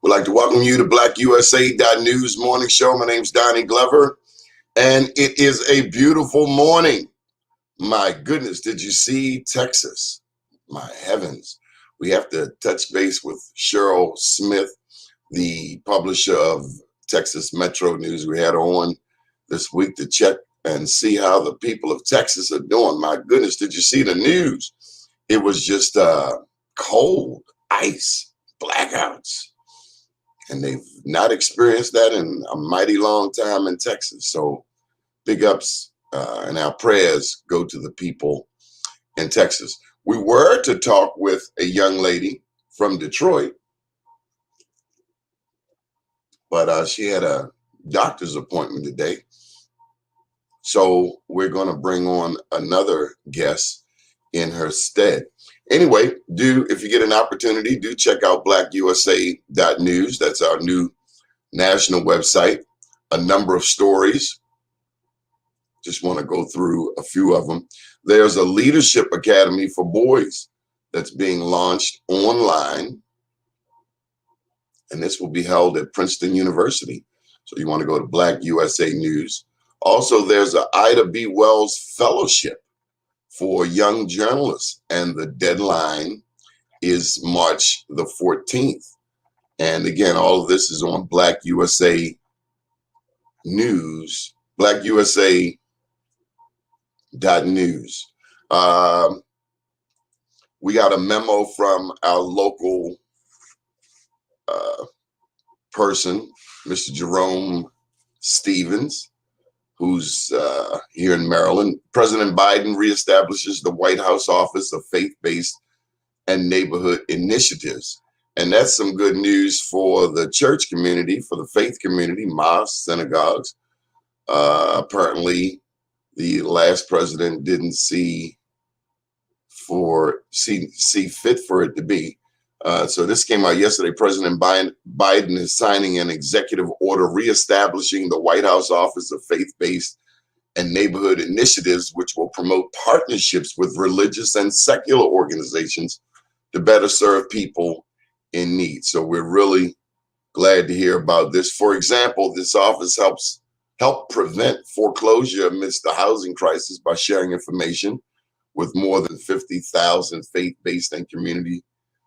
We'd like to welcome you to BlackUSA.News morning show. My name's Donnie Glover, and it is a beautiful morning. My goodness, did you see Texas? My heavens. We have to touch base with Cheryl Smith, the publisher of Texas Metro News. We had her on this week to check and see how the people of Texas are doing. My goodness, did you see the news? It was just cold, ice, blackouts. And they've not experienced that in a mighty long time in Texas. So big ups and our prayers go to the people in Texas. We were to talk with a young lady from Detroit, but she had a doctor's appointment today. So we're going to bring on another guest in her stead. Anyway, if you get an opportunity, do check out BlackUSA.News. That's our new national website. A number of stories. Just want to go through a few of them. There's a leadership academy for boys that's being launched online. And this will be held at Princeton University. So you want to go to BlackUSA.News. Also, there's a Ida B. Wells Fellowship for young journalists, and the deadline is March the 14th. And again, all of this is on BlackUSA.News, BlackUSA.News. We got a memo from our local person, Mr. Jerome Stevens, who's here in Maryland. President Biden reestablishes the White House Office of Faith-Based and Neighborhood Initiatives. And that's some good news for the church community, for the faith community, mosques, synagogues. Apparently, the last president didn't see fit for it to be. So this came out yesterday. President Biden is signing an executive order reestablishing the White House Office of Faith-Based and Neighborhood Initiatives, which will promote partnerships with religious and secular organizations to better serve people in need. So we're really glad to hear about this. For example, this office help prevent foreclosure amidst the housing crisis by sharing information with more than 50,000 faith-based and community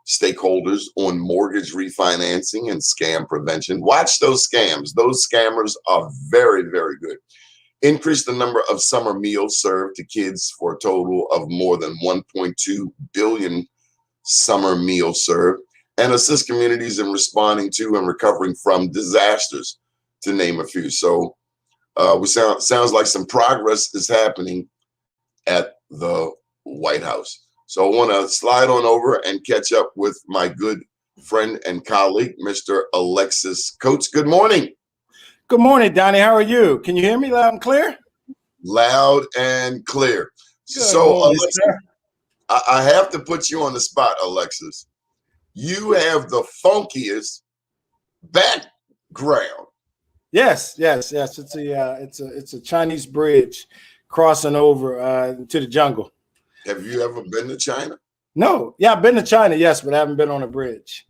stakeholders on mortgage refinancing and scam prevention. Watch those scams. Those scammers are very, very good. Increase the number of summer meals served to kids for a total of more than 1.2 billion summer meals served, and assist communities in responding to and recovering from disasters, to name a few. So sounds like some progress is happening at the White House. So I want to slide on over and catch up with my good friend and colleague, Mr. Alexis Coates. Good morning. Good morning, Donnie. How are you? Can you hear me loud and clear? Loud and clear. Good So, morning, Alexis, sir. I have to put you on the spot, Alexis. You have the funkiest background. Yes. It's a Chinese bridge crossing over to the jungle. Have you ever been to China? No. Yeah, I've been to China, yes, but I haven't been on a bridge.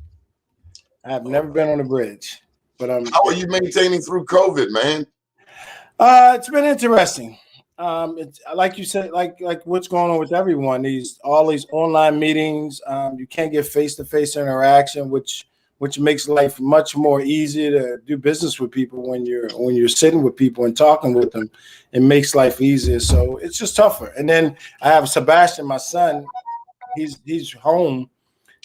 I have never been on a bridge. But how are you maintaining through COVID, man? It's been interesting. It's like you said, like what's going on with everyone. All these online meetings. You can't get face-to-face interaction, which makes life much more easier to do business with people when you're sitting with people and talking with them. It makes life easier. So it's just tougher. And then I have Sebastian, my son. He's home.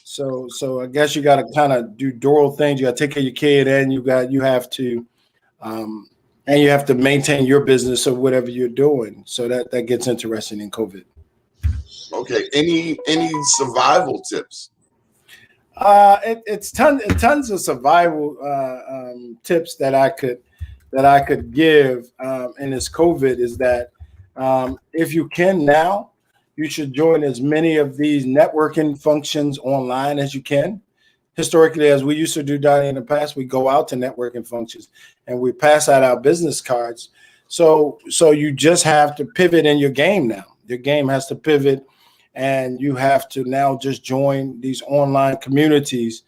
So I guess you got to kind of do dual things. You got to take care of your kid, and you have to maintain your business or whatever you're doing. So that gets interesting in COVID. Okay. Any survival tips? It's tons of survival tips that I could give in this COVID is that if you can now, you should join as many of these networking functions online as you can. Historically, as we used to do, Donnie, in the past, we go out to networking functions and we pass out our business cards. So you just have to pivot in your game now. Your game has to pivot, and you have to now just join these online communities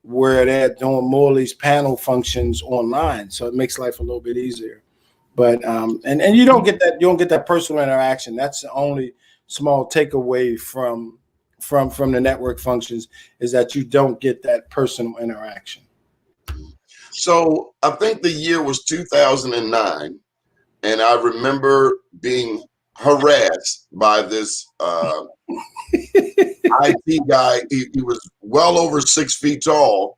where they're doing more of these panel functions online, so it makes life a little bit easier. But and you don't get that personal interaction. That's the only small takeaway from the network functions, is that you don't get that personal interaction. So I think the year was 2009, and I remember being harassed by this IT guy. He was well over 6 feet tall,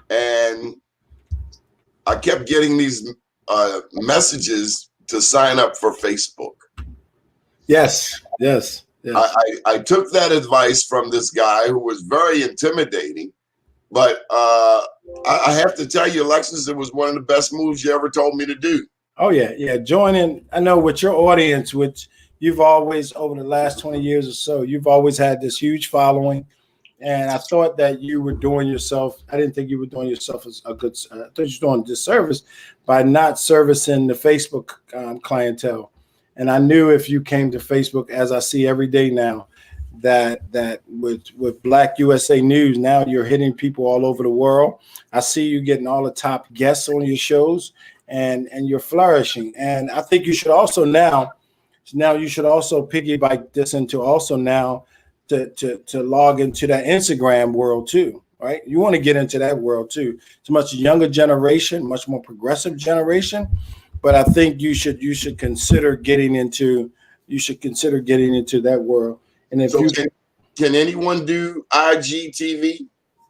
and I kept getting these messages to sign up for Facebook. Yes. I took that advice from this guy who was very intimidating, but I have to tell you, Alexis, it was one of the best moves you ever told me to do. Oh yeah. Joining, I know with your audience, which you've always, over the last 20 years or so, you've always had this huge following. And I thought that you were doing yourself, I didn't think you were doing yourself as a good, I thought you were doing a disservice by not servicing the Facebook clientele. And I knew if you came to Facebook, as I see every day now, that with BlackUSA.News, now you're hitting people all over the world. I see you getting all the top guests on your shows, and you're flourishing. And I think you should also now you should also piggyback this into also now to log into that Instagram world too, right? You want to get into that world too. It's a much younger generation, much more progressive generation, but I think you should consider getting into that world. And if can anyone do IGTV?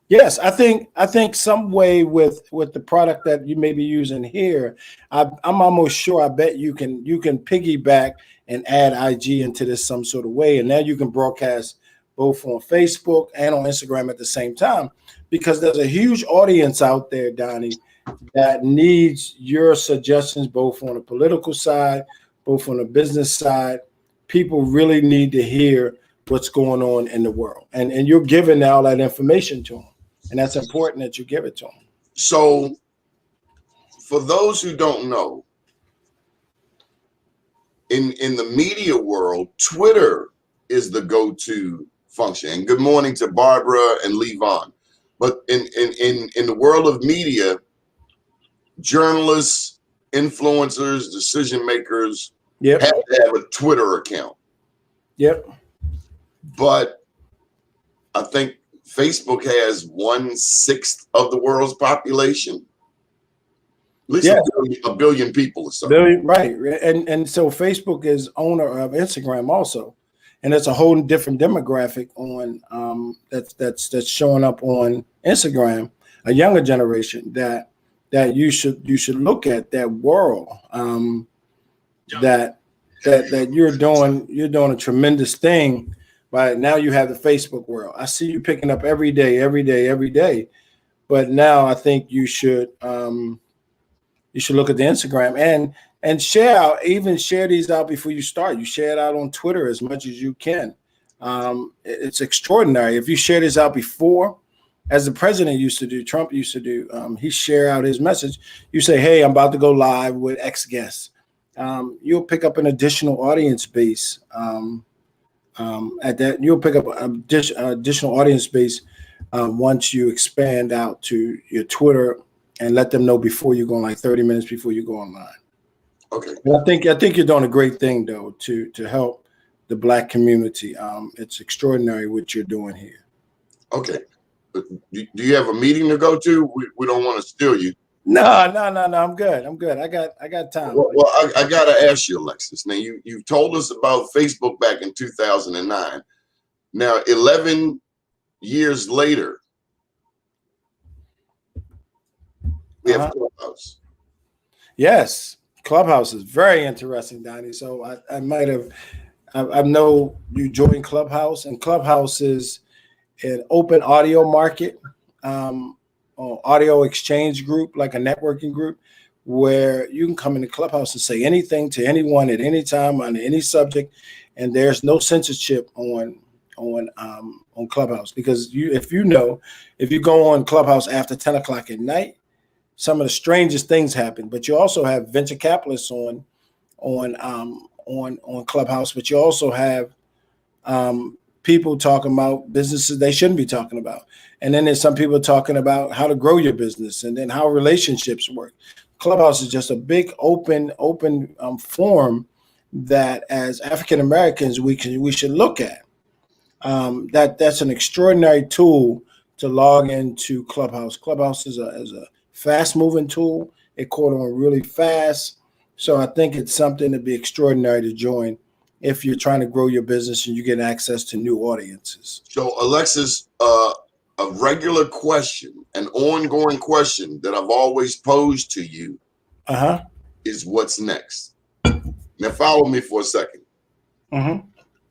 Yes, I think some way with the product that you may be using here, I'm almost sure, I bet you can piggyback and add IG into this some sort of way, and now you can broadcast both on Facebook and on Instagram at the same time, because there's a huge audience out there, Donnie, that needs your suggestions, both on the political side, both on the business side. People really need to hear what's going on in the world, and you're giving all that information to them, and that's important that you give it to them. So for those who don't know, in the media world, Twitter is the go-to function. And good morning to Barbara and Levon. But in the world of media, journalists, influencers, decision makers have to have a Twitter account. Yep. But I think Facebook has 1/6 of the world's population. At least a billion people or something. Right. And so Facebook is owner of Instagram also. And it's a whole different demographic on that's showing up on Instagram, a younger generation that you should look at that world. That you're doing a tremendous thing. Right now you have the Facebook world. I see you picking up every day. But now I think you should look at the Instagram and share these out before you start. You share it out on Twitter as much as you can. It's extraordinary. If you share this out before, as the president used to do, Trump used to do, he share out his message. You say, hey, I'm about to go live with X guests. You'll pick up an additional audience base. At that, you'll pick up an additional audience base once you expand out to your Twitter and let them know before you go on, like 30 minutes before you go online. Okay. Well, I think you're doing a great thing though to help the Black community. It's extraordinary what you're doing here. Okay. But do you have a meeting to go to? We don't want to steal you. No. I'm good. I got time. Well, I got to ask you, Alexis. Now, you've told us about Facebook back in 2009. Now, 11 years later, we have Clubhouse. Yes, Clubhouse is very interesting, Donnie. So I know you joined Clubhouse, and Clubhouse is an open audio market. Audio exchange group, like a networking group, where you can come in the Clubhouse and say anything to anyone at any time on any subject, and there's no censorship on Clubhouse. Because if you go on Clubhouse after 10 o'clock at night, some of the strangest things happen. But you also have venture capitalists on Clubhouse, but you also have people talking about businesses they shouldn't be talking about. And then there's some people talking about how to grow your business and then how relationships work. Clubhouse is just a big open forum that as African Americans we should look at. That's an extraordinary tool to log into Clubhouse. Clubhouse is a fast moving tool. It caught on really fast. So I think it's something to be extraordinary to join if you're trying to grow your business and you get access to new audiences. So Alexis, a regular question, an ongoing question that I've always posed to you is what's next? Now follow me for a second.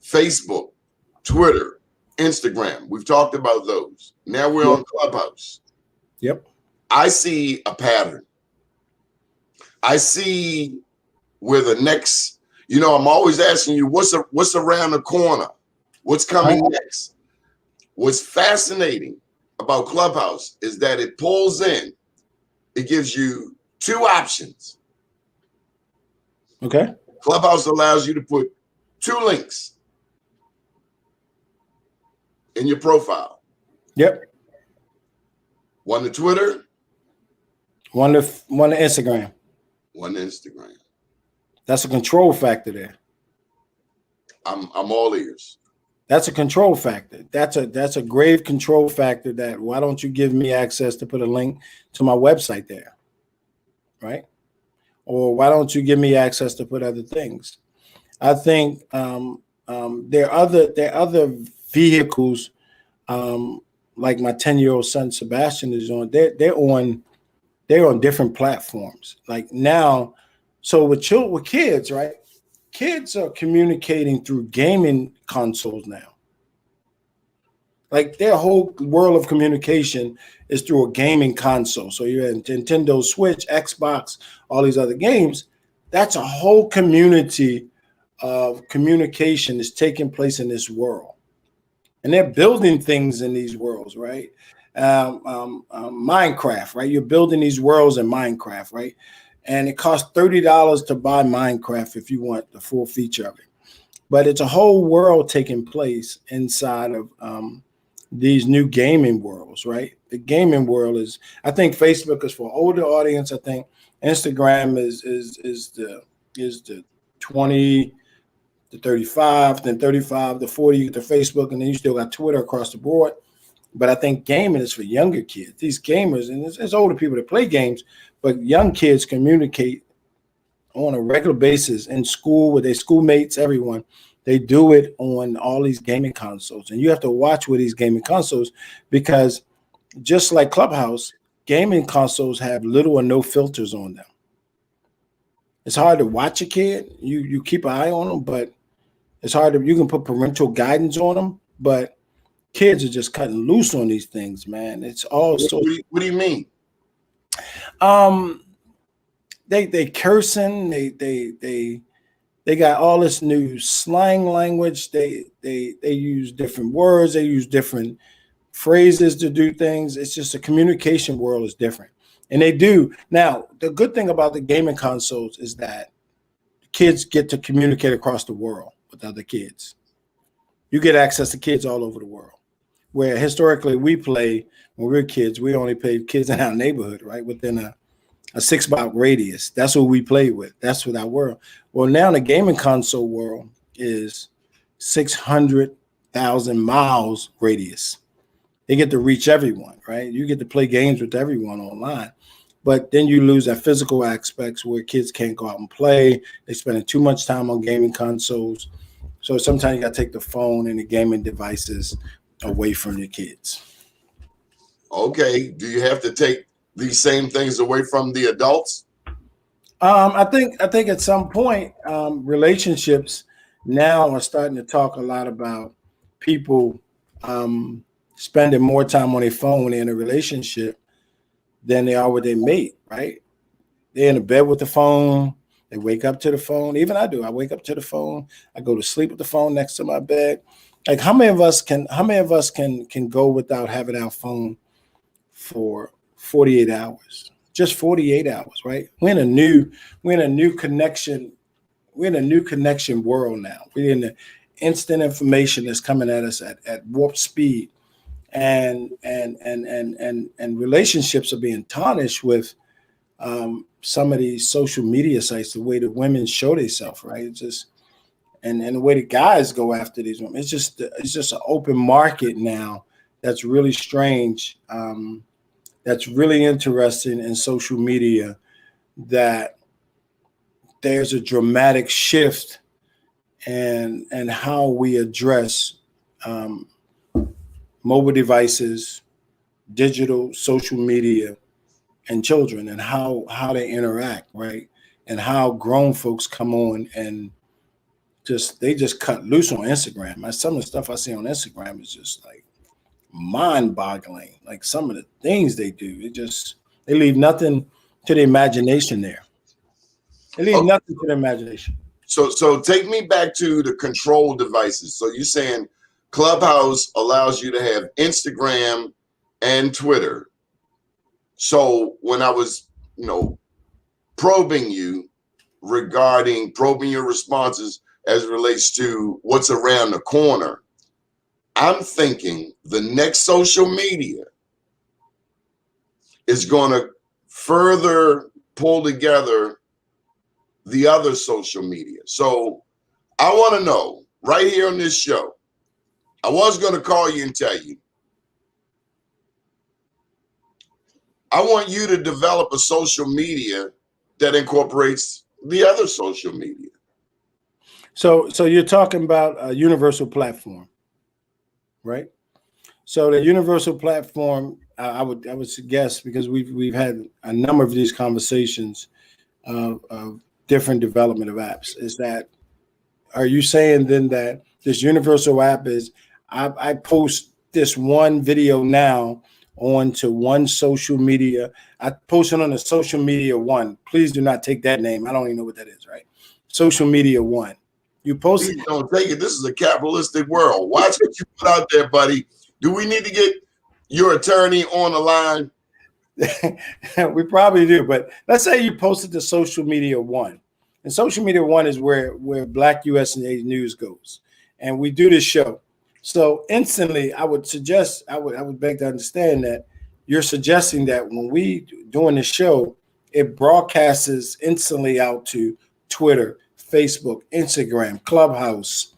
Facebook, Twitter, Instagram. We've talked about those. Now we're on Clubhouse. Yep. I see a pattern. I see where the next, I'm always asking you, what's around the corner? What's coming next? What's fascinating about Clubhouse is that it pulls in, it gives you two options. Okay. Clubhouse allows you to put two links in your profile. Yep. One to Twitter. One to Instagram. One to Instagram. That's a control factor there. I'm all ears. That's a control factor. That's a grave control factor that why don't you give me access to put a link to my website there? Right? Or why don't you give me access to put other things? I think there are other vehicles like my 10-year-old son Sebastian is on. They're on different platforms. Like now, so with kids, right? Kids are communicating through gaming consoles now. Like their whole world of communication is through a gaming console. So you're in Nintendo Switch, Xbox, all these other games. That's a whole community of communication is taking place in this world. And they're building things in these worlds, right? Minecraft, right? You're building these worlds in Minecraft, right? And it costs $30 to buy Minecraft if you want the full feature of it. But it's a whole world taking place inside of these new gaming worlds, right? The gaming world is, I think Facebook is for older audience. I think Instagram is the 20 to 35, then 35 to 40, you get to Facebook, and then you still got Twitter across the board. But I think gaming is for younger kids. These gamers, and it's older people that play games, but young kids communicate on a regular basis in school with their schoolmates, everyone. They do it on all these gaming consoles. And you have to watch with these gaming consoles because just like Clubhouse, gaming consoles have little or no filters on them. It's hard to watch a kid. You keep an eye on them, but it's hard you can put parental guidance on them, but kids are just cutting loose on these things, man. It's all so. What do you mean? They cursing. They got all this new slang language. They use different words. They use different phrases to do things. It's just the communication world is different, and they do now. The good thing about the gaming consoles is that kids get to communicate across the world with other kids. You get access to kids all over the world. Where historically we play when we were kids, we only played kids in our neighborhood, right? Within a 6-block radius. That's what we played with. That's what our world. Well, now the gaming console world is 600,000 miles radius. They get to reach everyone, right? You get to play games with everyone online. But then you lose that physical aspects where kids can't go out and play. They're spending too much time on gaming consoles. So sometimes you got to take the phone and the gaming devices away from your kids. Okay. Do you have to take these same things away from the adults? I think at some point, relationships now are starting to talk a lot about people spending more time on their phone when they're in a relationship than they are with their mate, right? They're in the bed with the phone. They wake up to the phone. Even I do. I wake up to the phone. I go to sleep with the phone next to my bed. Like how many of us can go without having our phone for 48 hours? Just 48 hours, right? We're in a new connection. We're in a new connection world now. We're in the instant information that's coming at us at warp speed, and relationships are being tarnished with some of these social media sites, the way that women show themselves, right? It's just and the way the guys go after these women. It's just an open market now that's really strange. That's really interesting in social media, that there's a dramatic shift and how we address mobile devices, digital social media, and children, and how they interact, right? And how grown folks come on and they just cut loose on Instagram. Some of the stuff I see on Instagram is just like mind-boggling. Like some of the things they do, they leave nothing to the imagination there. They leave nothing to the imagination. So take me back to the control devices. So you're saying Clubhouse allows you to have Instagram and Twitter. So when I was, probing you probing your responses as it relates to what's around the corner, I'm thinking the next social media is going to further pull together the other social media. So I want to know right here on this show, I was going to call you and tell you, I want you to develop a social media that incorporates the other social media. So you're talking about a universal platform, right? So the universal platform, I would suggest, because we've had a number of these conversations of different development of apps, is that, are you saying then that this universal app is, I post this one video now onto one social media. I post it on a social media one. Please do not take that name. I don't even know what that is, right? Social media one. You post it. Don't take it. This is a capitalistic world. Watch what you put out there, buddy. Do we need to get your attorney on the line? We probably do, but let's say you posted to social media one, and social media one is where BlackUSA.News goes, and we do this show. So instantly, I would beg to understand that you're suggesting that when we doing the show, it broadcasts instantly out to Twitter, Facebook, Instagram, Clubhouse,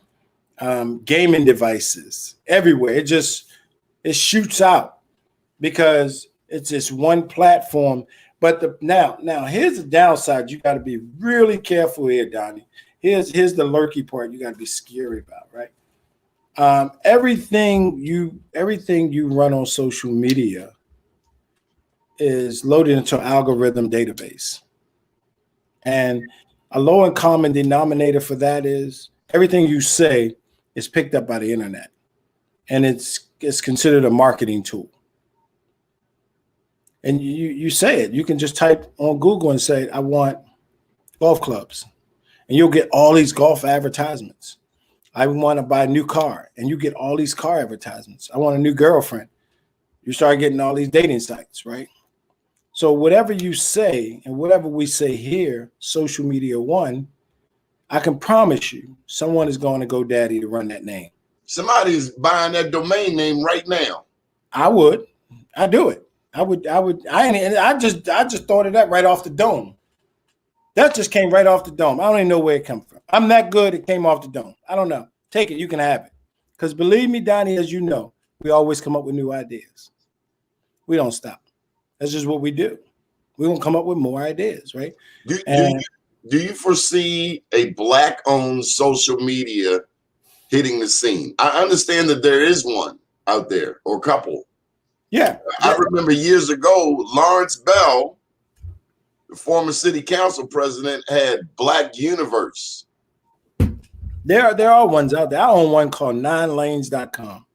gaming devices, everywhere. It shoots out because it's this one platform. But now here's the downside. You got to be really careful here, Donnie. Here's the lurky part you got to be scary about, right? Everything you run on social media is loaded into an algorithm database, and a low and common denominator for that is everything you say is picked up by the internet, and it's considered a marketing tool. And you say it. You can just type on Google and say, I want golf clubs, and you'll get all these golf advertisements. I want to buy a new car, and you get all these car advertisements. I want a new girlfriend. You start getting all these dating sites, right? So whatever you say and whatever we say here, social media one, I can promise you someone is going to GoDaddy to run that name. Somebody's buying that domain name right now. I do it. I just thought of that right off the dome. That just came right off the dome. I don't even know where it come from. I'm that good. It came off the dome. I don't know. Take it. You can have it. Because believe me, Donnie, as you know, we always come up with new ideas. We don't stop. That's just what we do. We're going to come up with more ideas, right? Do you foresee a Black-owned social media hitting the scene? I understand that there is one out there, or a couple. Yeah. I remember years ago, Lawrence Bell, the former city council president, had Black Universe. There are ones out there. I own one called 9lanes.com.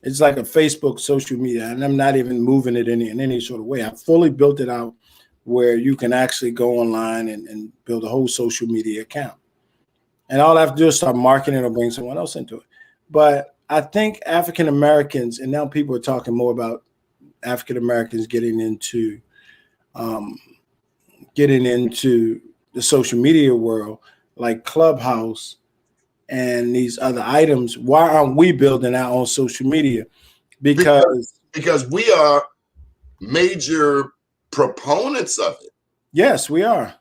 It's like a Facebook social media, and I'm not even moving it in any sort of way. I fully built it out where you can actually go online and build a whole social media account. And all I have to do is start marketing or bring someone else into it. But I think African Americans, and now people are talking more about African Americans getting into the social media world, like Clubhouse, and these other items, why aren't we building our own social media? Because we are major proponents of it. Yes, we are.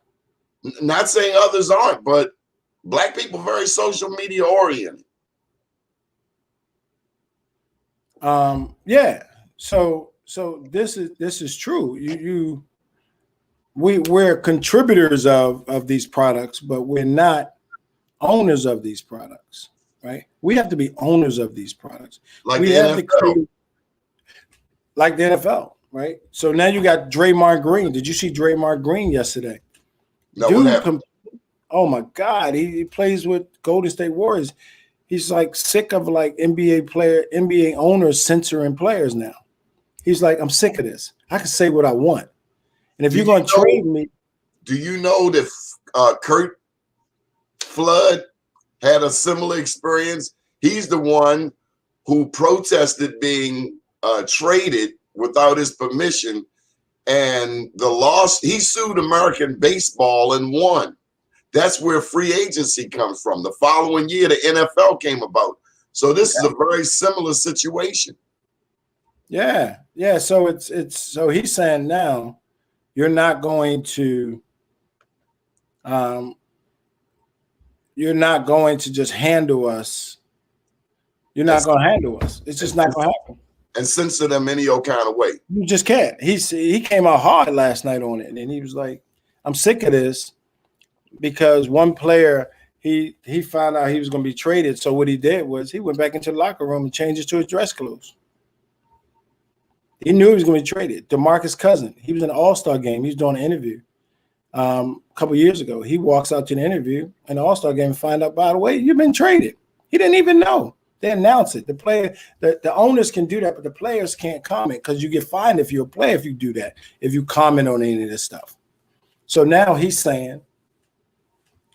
Not saying others aren't, but Black people are very social media oriented. Yeah. So this is true. We're contributors of these products, but we're not owners of these products, right? We have to be owners of these products. Like we the have NFL. to create, like the NFL, right? So now you got Draymond Green. Did you see Draymond Green yesterday? No, Dude, oh my God, he plays with Golden State Warriors. He's like sick of like NBA owners censoring players now. He's like, I'm sick of this. I can say what I want. And if you're going to trade me. Do you know that Kurt Flood had a similar experience? He's the one who protested being traded without his permission. And he sued American baseball and won. That's where free agency comes from. The following year, the NFL came about. So this is a very similar situation. Yeah. So so he's saying now you're not going to just handle us. You're not going to handle us. It's just not going to happen. And censor them any old kind of way. You just can't. He came out hard last night on it, and he was like, "I'm sick of this," because one player he found out he was going to be traded. So what he did was he went back into the locker room and changed it to his dress clothes. He knew he was going to be traded. DeMarcus Cousins, he was in an All-Star game. He was doing an interview a couple of years ago. He walks out to the interview in the All-Star game and find out, by the way, you've been traded. He didn't even know. They announce it. The owners can do that, but the players can't comment because you get fined if you're a player if you do that, if you comment on any of this stuff. So now he's saying,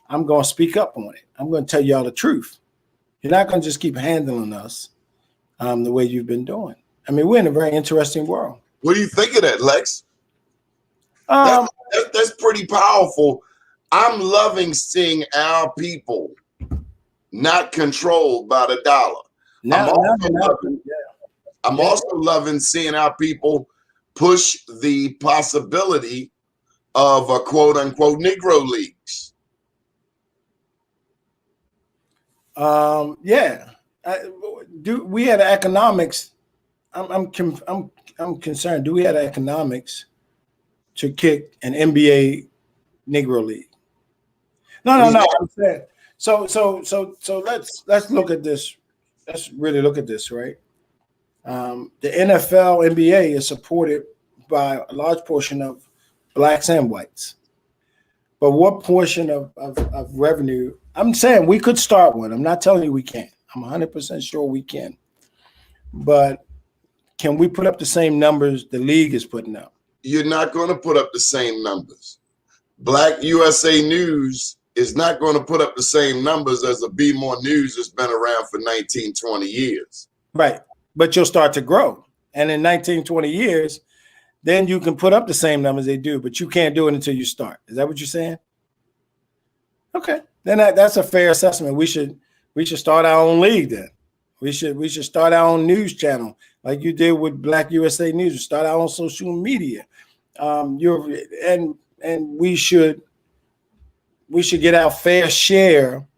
I'm going to speak up on it. I'm going to tell y'all the truth. You're not going to just keep handling us the way you've been doing. I mean, we're in a very interesting world. What do you think of that, Lex? That's pretty powerful. I'm loving seeing our people not controlled by the dollar. I'm also loving seeing our people push the possibility of a quote unquote Negro leagues. We had economics. I'm concerned. Do we have economics to kick an NBA Negro league? No. I'm saying. So let's look at this. Let's really look at this, right? The NFL, NBA is supported by a large portion of blacks and whites. But what portion of revenue? I'm saying we could start one. I'm not telling you we can't. I'm 100% sure we can. But can we put up the same numbers the league is putting up? You're not going to put up the same numbers. BlackUSA.News is not going to put up the same numbers as a Be More News that's been around for 19, 20 years. Right. But you'll start to grow. And in 19, 20 years, then you can put up the same numbers they do, but you can't do it until you start. Is that what you're saying? Okay. Then that's a fair assessment. We should start our own league then. We should start our own news channel like you did with BlackUSA.News. Start our own social media. And we should get our fair share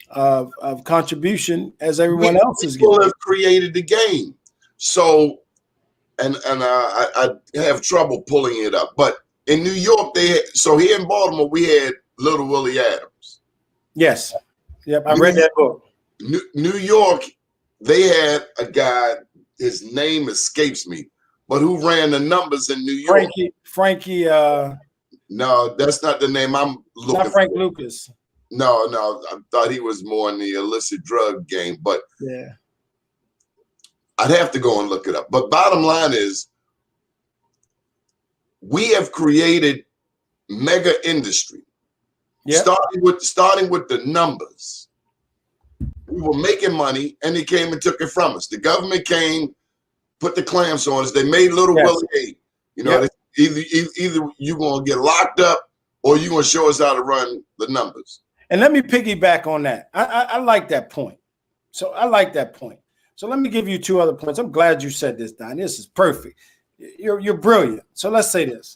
of contribution as everyone else is getting. People have created the game. So, and I have trouble pulling it up, but in New York, here in Baltimore, we had Little Willie Adams. Yes. Yep. I read that book. New York, they had a guy, his name escapes me, but who ran the numbers in New York. Frankie. No, that's not the name I'm looking for. Not Frank Lucas. No, I thought he was more in the illicit drug game, but yeah, I'd have to go and look it up. But bottom line is, we have created mega industry. Yep. Starting with the numbers. We were making money, and they came and took it from us. The government came, put the clamps on us. They made Little Willie A. You know, either you're gonna get locked up or you're gonna show us how to run the numbers. And let me piggyback on that. I like that point. So I like that point. So let me give you two other points. I'm glad you said this, Don. This is perfect. You're brilliant. So let's say this.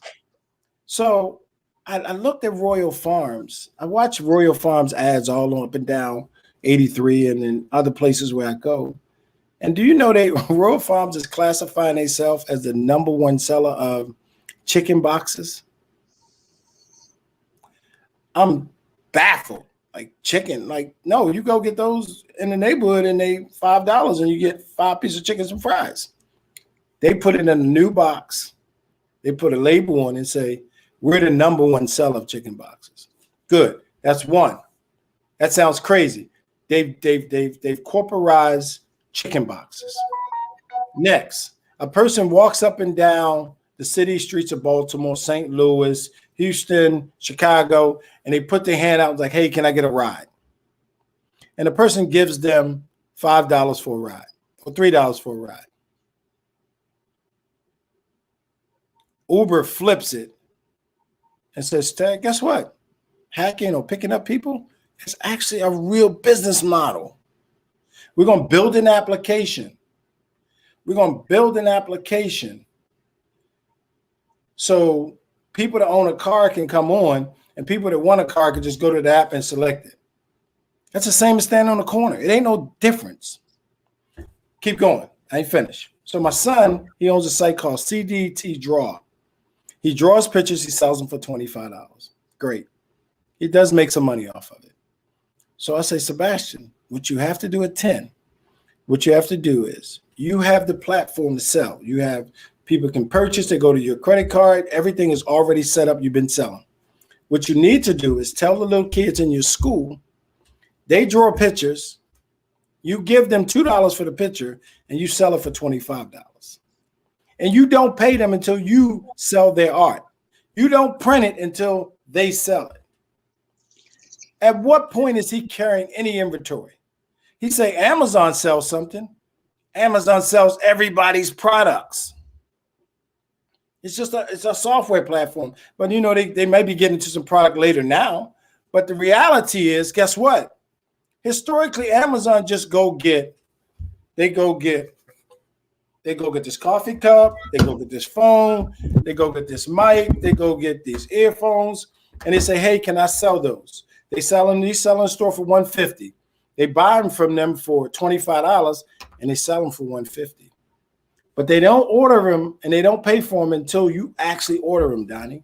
So I looked at Royal Farms. I watch Royal Farms ads all up and down 83 and then other places where I go. And do you know Royal Farms is classifying themselves as the #1 seller of chicken boxes? I'm baffled. Like chicken, like no, you go get those in the neighborhood and they $5 and you get 5 pieces of chicken and fries. They put it in a new box. They put a label on and say, we're the #1 seller of chicken boxes. Good. That's one. That sounds crazy. They've corporatized chicken boxes. Next, a person walks up and down the city streets of Baltimore, St. Louis, Houston, Chicago, and they put their hand out and like, hey, can I get a ride? And the person gives them $5 for a ride or $3 for a ride. Uber flips it and says, guess what? Hacking or picking up people is actually a real business model. We're going to build an application. We're going to build an application so people that own a car can come on and people that want a car can just go to the app and select it. That's the same as standing on the corner. It ain't no difference. Keep going. I ain't finished. So my son, he owns a site called CDT Draw. He draws pictures. He sells them for $25. Great. He does make some money off of it. So I say, Sebastian, what you have to do at 10, what you have to do is you have the platform to sell. You have people can purchase, they go to your credit card. Everything is already set up. You've been selling. What you need to do is tell the little kids in your school, they draw pictures. You give them $2 for the picture and you sell it for $25. And you don't pay them until you sell their art. You don't print it until they sell it. At what point is he carrying any inventory? He say Amazon sells something. Amazon sells everybody's products. It's a software platform. But you know, they may be getting to some product later now. But the reality is, guess what? Historically, Amazon just go get this coffee cup, they go get this phone, they go get this mic, they go get these earphones, and they say, hey, can I sell those? They sell in the store for $150. They buy them from them for $25 and they sell them for $150. But they don't order them and they don't pay for them until you actually order them, Donnie.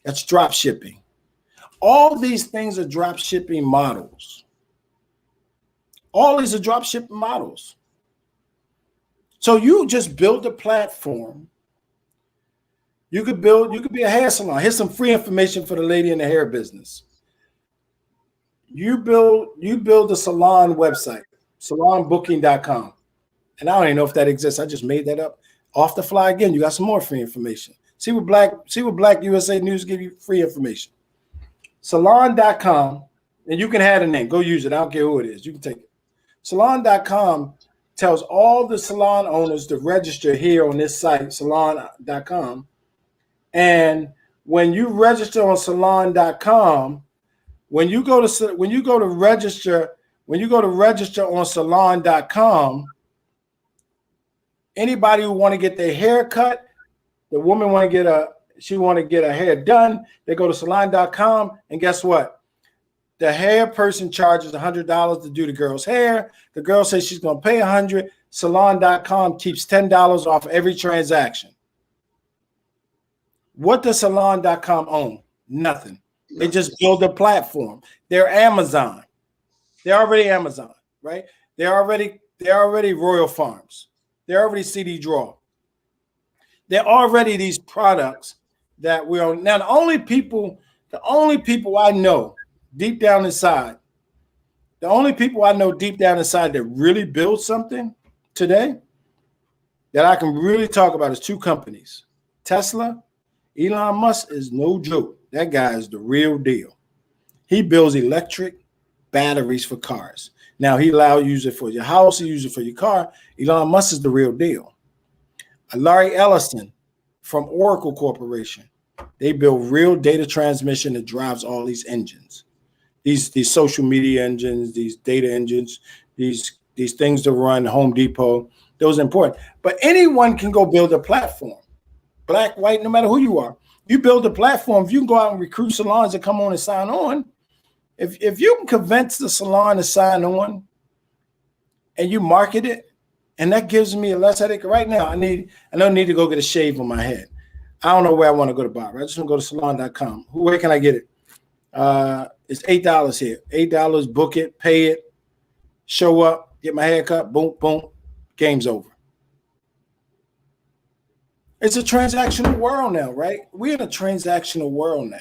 That's drop shipping. All these things are drop shipping models. All these are drop shipping models. So you just build a platform. You could be a hair salon. Here's some free information for the lady in the hair business. You build a salon website, salonbooking.com. And I don't even know if that exists. I just made that up off the fly again. You got some more free information. See what BlackUSA.News give you free information. Salon.com, and you can have the name. Go use it. I don't care who it is. You can take it. Salon.com tells all the salon owners to register here on this site, salon.com. And when you register on salon.com, when you go to register on salon.com, anybody who want to get their hair cut, the woman want to get her hair done, they go to salon.com, and guess what? The hair person charges $100 to do the girl's hair. The girl says she's going to pay $100. Salon.com keeps $10 off every transaction. What does salon.com own? Nothing. They just build a platform. They're Amazon. They're already Amazon, right? They're already Royal Farms. They're already CD Draw. They're already these products that we own. Now, the only people I know deep down inside that really build something today that I can really talk about is two companies. Tesla, Elon Musk is no joke. That guy is the real deal. He builds electric batteries for cars. Now, he allows you to use it for your house, he uses it for your car. Elon Musk is the real deal. Larry Ellison from Oracle Corporation. They build real data transmission that drives all these engines. these social media engines, these data engines, these things to run Home Depot. Those are important. But anyone can go build a platform. Black, white, no matter who you are. You build a platform. If you can go out and recruit salons to come on and sign on, if you can convince the salon to sign on and you market it, and that gives me a less headache. Right now, I don't need to go get a shave on my head. I don't know where I want to go to barber. I just want to go to salon.com. Where can I get it? It's $8 here. $8, book it, pay it, show up, get my hair cut, boom, boom, game's over. It's a transactional world now, right? We're in a transactional world now.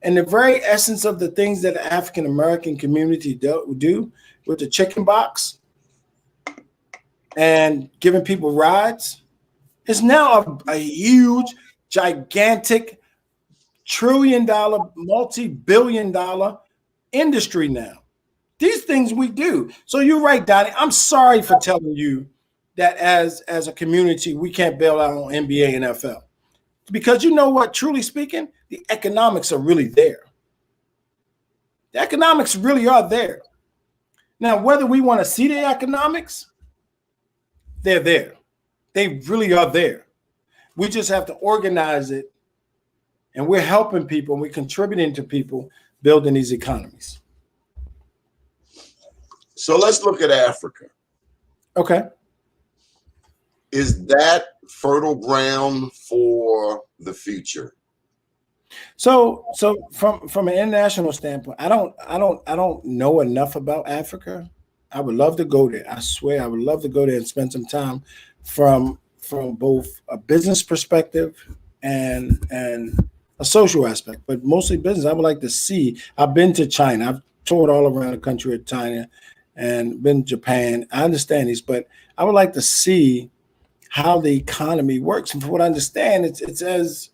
And the very essence of the things that the African-American community do with the chicken box and giving people rides is now a huge, gigantic, trillion-dollar, multi-billion-dollar industry now. These things we do. So you're right, Donnie. I'm sorry for telling you that as a community, we can't bail out on NBA and NFL. Because you know what, truly speaking, the economics are really there. The economics really are there. Now, whether we want to see the economics, they're there. They really are there. We just have to organize it, and we're helping people, and we're contributing to people building these economies. So let's look at Africa. Okay. Is that fertile ground for the future? So from an international standpoint, I don't know enough about Africa. I would love to go there. I swear I would love to go there and spend some time from both a business perspective and a social aspect, but mostly business. I would like to see. I've been to China. I've toured all around the country of China and been to Japan. I understand these, but I would like to see how the economy works. And from what I understand, it's as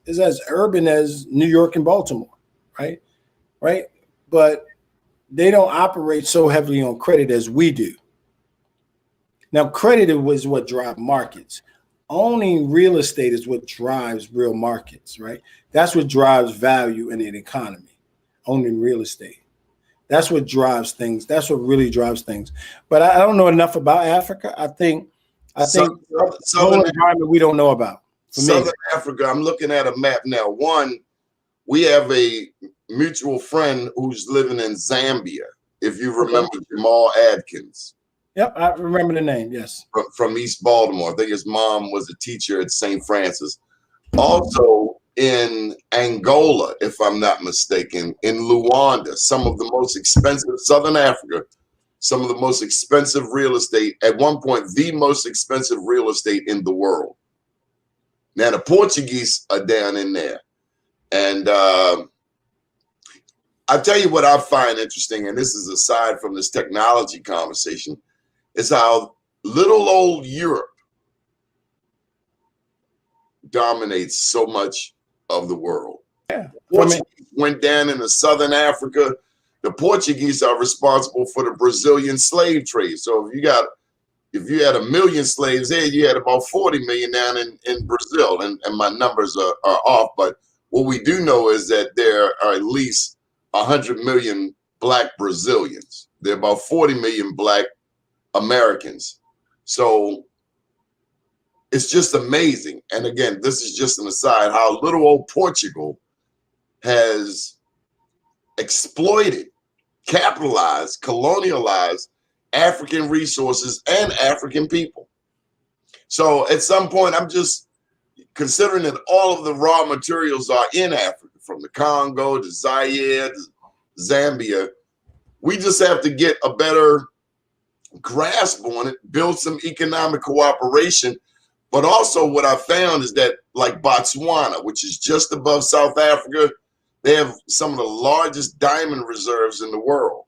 urban as New York and Baltimore, right? Right. But they don't operate so heavily on credit as we do. Now, credit is what drives markets. Owning real estate is what drives real markets, right? That's what drives value in an economy, owning real estate. That's what drives things. That's what really drives things. But I don't know enough about Africa. I think Southern environment we don't know about. Southern Africa, I'm looking at a map now. One, we have a mutual friend who's living in Zambia, if you remember Jamal Adkins. Yep, I remember the name, yes. From East Baltimore. I think his mom was a teacher at St. Francis. Also in Angola, if I'm not mistaken, in Luanda, some of the most expensive, Southern Africa, some of the most expensive real estate, at one point, the most expensive real estate in the world. Now, the Portuguese are down in there. And I'll tell you what I find interesting, and this is aside from this technology conversation, is how little old Europe dominates so much of the world. Yeah. Portuguese went down into Southern Africa. The Portuguese are responsible for the Brazilian slave trade. So if you had 1 million slaves there, you had about 40 million down in Brazil. And my numbers are off. But what we do know is that there are at least 100 million Black Brazilians. There are about 40 million Black Americans. So it's just amazing. And again, this is just an aside, how little old Portugal has exploited, capitalized, colonialized African resources and African people. So at some point, I'm just considering that all of the raw materials are in Africa, from the Congo to Zaire to Zambia. We just have to get a better grasp on it, build some economic cooperation. But also what I found is that, like Botswana, which is just above South Africa, they have some of the largest diamond reserves in the world.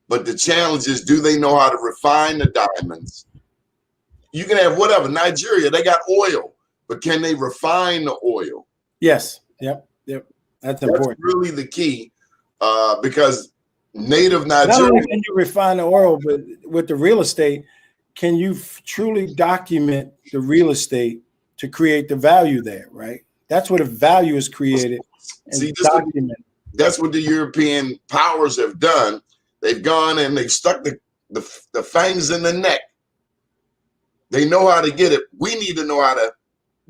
But the challenge is, do they know how to refine the diamonds? You can have whatever. Nigeria, they got oil, but can they refine the oil? Yes. Yep. That's important. Really the key, because native Not Nigeria. only can you refine the oil, but with the real estate, can you truly document the real estate to create the value there, right? That's where the value is created. See, that's what the European powers have done. They've gone and they've stuck the fangs in the neck. They know how to get it. We need to know how to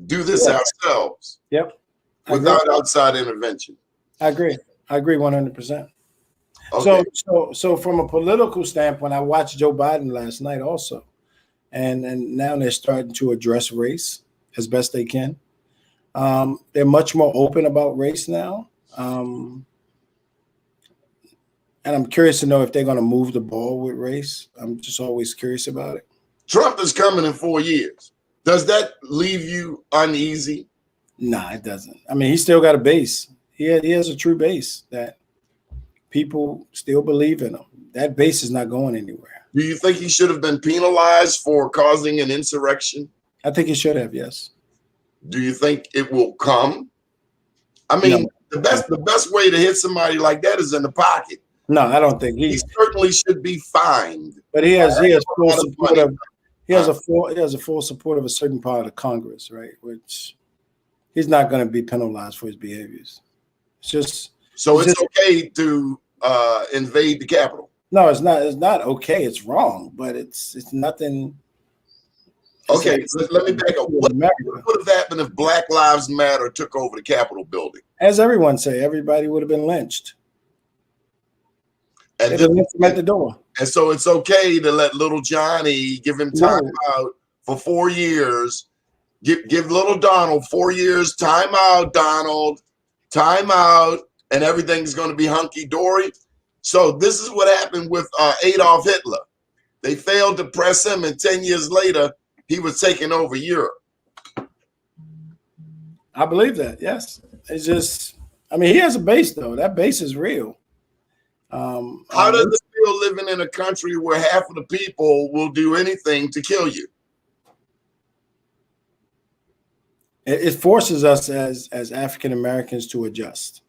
do this ourselves. Yep. Without outside intervention. I agree 100%. Okay. So from a political standpoint, I watched Joe Biden last night also. And now they're starting to address race as best they can. They're much more open about race now. And I'm curious to know if they're going to move the ball with race. I'm just always curious about it. Trump is coming in 4 years. Does that leave you uneasy? Nah, it doesn't. I mean, he's still got a base. He has a true base that people still believe in him. That base is not going anywhere. Do you think he should have been penalized for causing an insurrection? I think he should have, yes. Do you think it will come? I mean, no. the best way to hit somebody like that is in the pocket. No, I don't think he certainly should be fined. But he has full support of he has a full support of a certain part of the Congress, right? Which he's not going to be penalized for his behaviors. It's just it's okay to invade the Capitol. No, it's not. It's not okay. It's wrong, but it's nothing. Okay, let me back up. What would have happened if Black Lives Matter took over the Capitol building? As everyone say, everybody would have been lynched. And at the door. And so it's okay to let little Johnny, give him time out for 4 years. Give little Donald 4 years, time out, Donald, time out, and everything's going to be hunky-dory. So this is what happened with Adolf Hitler. They failed to press him, and 10 years later, he was taking over Europe. I believe that, yes. It's just, I mean, he has a base, though. That base is real. How does it feel living in a country where half of the people will do anything to kill you? It forces us as African Americans to adjust.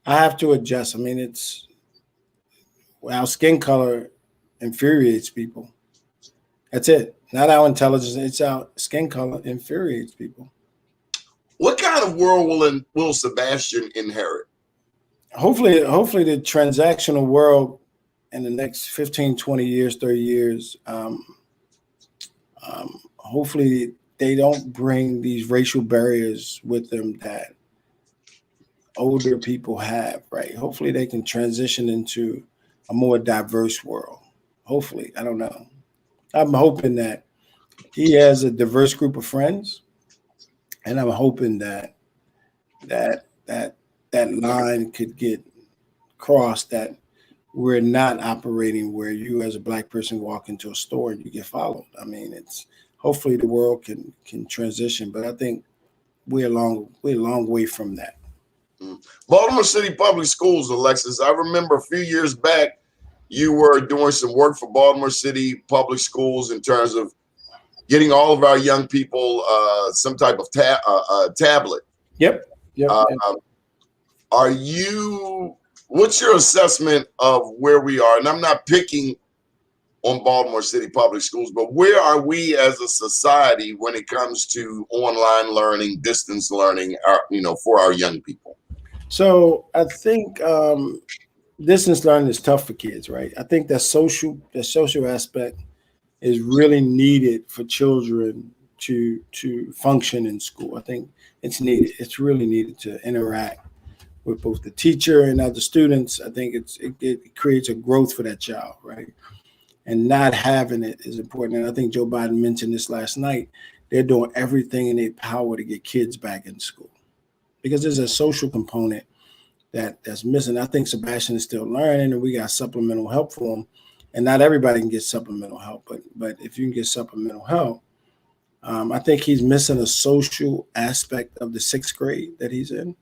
I have to adjust. I mean, our skin color infuriates people. That's it. Not our intelligence. It's our skin color infuriates people. What kind of world will Sebastian inherit? Hopefully the transactional world in the next 15, 20 years, 30 years, hopefully they don't bring these racial barriers with them that older people have, right? Hopefully they can transition into a more diverse world. Hopefully, I don't know. I'm hoping that he has a diverse group of friends, and I'm hoping that line could get crossed, that we're not operating where you as a Black person walk into a store and you get followed. I mean, it's hopefully the world can transition, but I think we're a long way from that. Baltimore City Public Schools, Alexis, I remember a few years back, you were doing some work for Baltimore City Public Schools in terms of getting all of our young people some type of tablet. Yep. What's your assessment of where we are? And I'm not picking on Baltimore City Public Schools, but where are we as a society when it comes to online learning, distance learning, for our young people? So I think distance learning is tough for kids, right? I think that social aspect is really needed for children to function in school. I think it's needed. It's really needed to interact with both the teacher and other students. I think it creates a growth for that child, right? And not having it is important. And I think Joe Biden mentioned this last night. They're doing everything in their power to get kids back in school because there's a social component that's missing. I think Sebastian is still learning, and we got supplemental help for him. And not everybody can get supplemental help, but if you can get supplemental help, I think he's missing a social aspect of the 6th grade that he's in.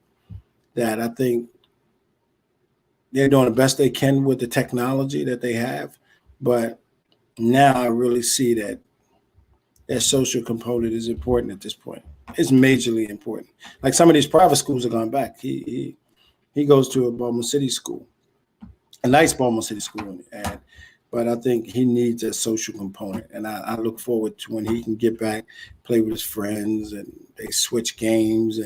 That I think they're doing the best they can with the technology that they have. But now I really see that social component is important at this point. It's majorly important. Like some of these private schools are going back. He goes to a Baltimore City school, a nice Baltimore City school, but I think he needs a social component. And I look forward to when he can get back, play with his friends, and they switch games.